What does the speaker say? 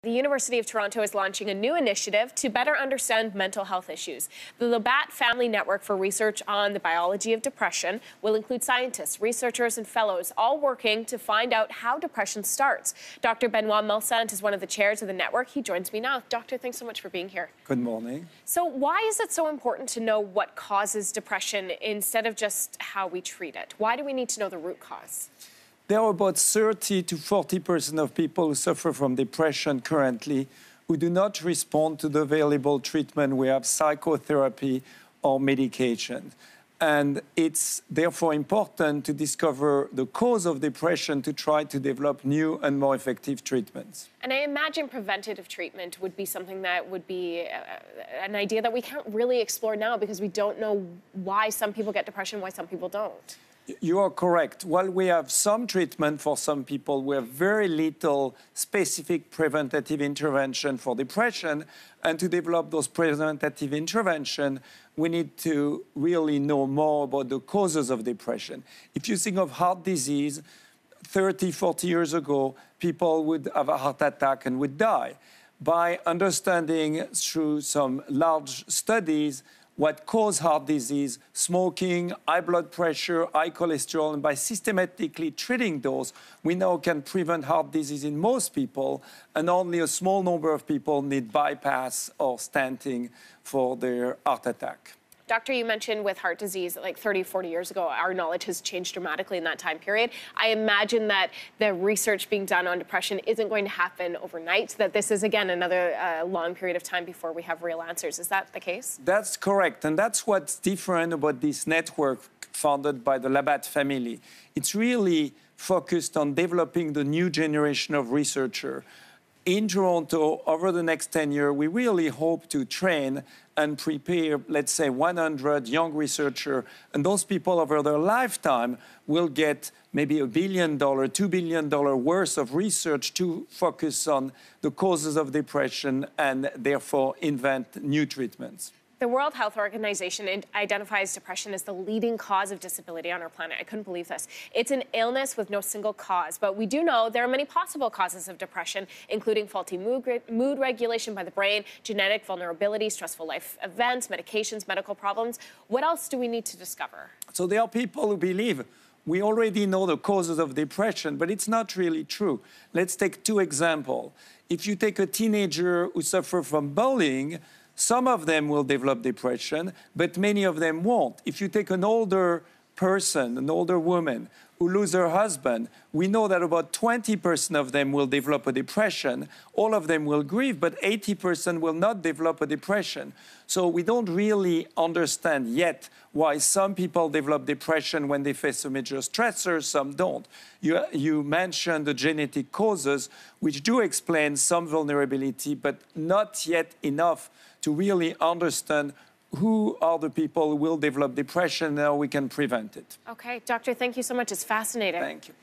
The University of Toronto is launching a new initiative to better understand mental health issues. The Labatt Family Network for Research on the Biology of Depression will include scientists, researchers, and fellows, all working to find out how depression starts. Dr. Benoit Melissa is one of the chairs of the network. He joins me now. Doctor, thanks so much for being here. Good morning. So why is it so important to know what causes depression instead of just how we treat it? Why do we need to know the root cause? There are about 30 to 40% of people who suffer from depression currently who do not respond to the available treatment. We have psychotherapy or medication. And it's therefore important to discover the cause of depression to try to develop new and more effective treatments. And I imagine preventative treatment would be something that would be an idea that we can't really explore now because we don't know why some people get depression, why some people don't. You are correct. While we have some treatment for some people, we have very little specific preventative intervention for depression. And to develop those preventative intervention, we need to really know more about the causes of depression. If you think of heart disease, 30, 40 years ago, people would have a heart attack and would die. By understanding through some large studies what causes heart disease, smoking, high blood pressure, high cholesterol, and by systematically treating those, we now can prevent heart disease in most people, and only a small number of people need bypass or stenting for their heart attack. Doctor, you mentioned with heart disease, like 30, 40 years ago, our knowledge has changed dramatically in that time period. I imagine that the research being done on depression isn't going to happen overnight, that this is, again, another long period of time before we have real answers. Is that the case? That's correct. And that's what's different about this network founded by the Labatt family. It's really focused on developing the new generation of researchers. In Toronto, over the next 10 years, we really hope to train and prepare, let's say, 100 young researchers. And those people over their lifetime will get maybe $1 billion, $2 billion worth of research to focus on the causes of depression and therefore invent new treatments. The World Health Organization identifies depression as the leading cause of disability on our planet. I couldn't believe this. It's an illness with no single cause, but we do know there are many possible causes of depression, including faulty mood regulation by the brain, genetic vulnerability, stressful life events, medications, medical problems. What else do we need to discover? So there are people who believe we already know the causes of depression, but it's not really true. Let's take two examples. If you take a teenager who suffers from bullying, some of them will develop depression, but many of them won't. If you take an older person, an older woman who loses her husband, we know that about 20% of them will develop a depression. All of them will grieve, but 80% will not develop a depression. So we don't really understand yet why some people develop depression when they face a major stressor, some don't. You mentioned the genetic causes, which do explain some vulnerability, but not yet enough to really understand who are the people who will develop depression and how we can prevent it. Okay, doctor, thank you so much. It's fascinating. Thank you.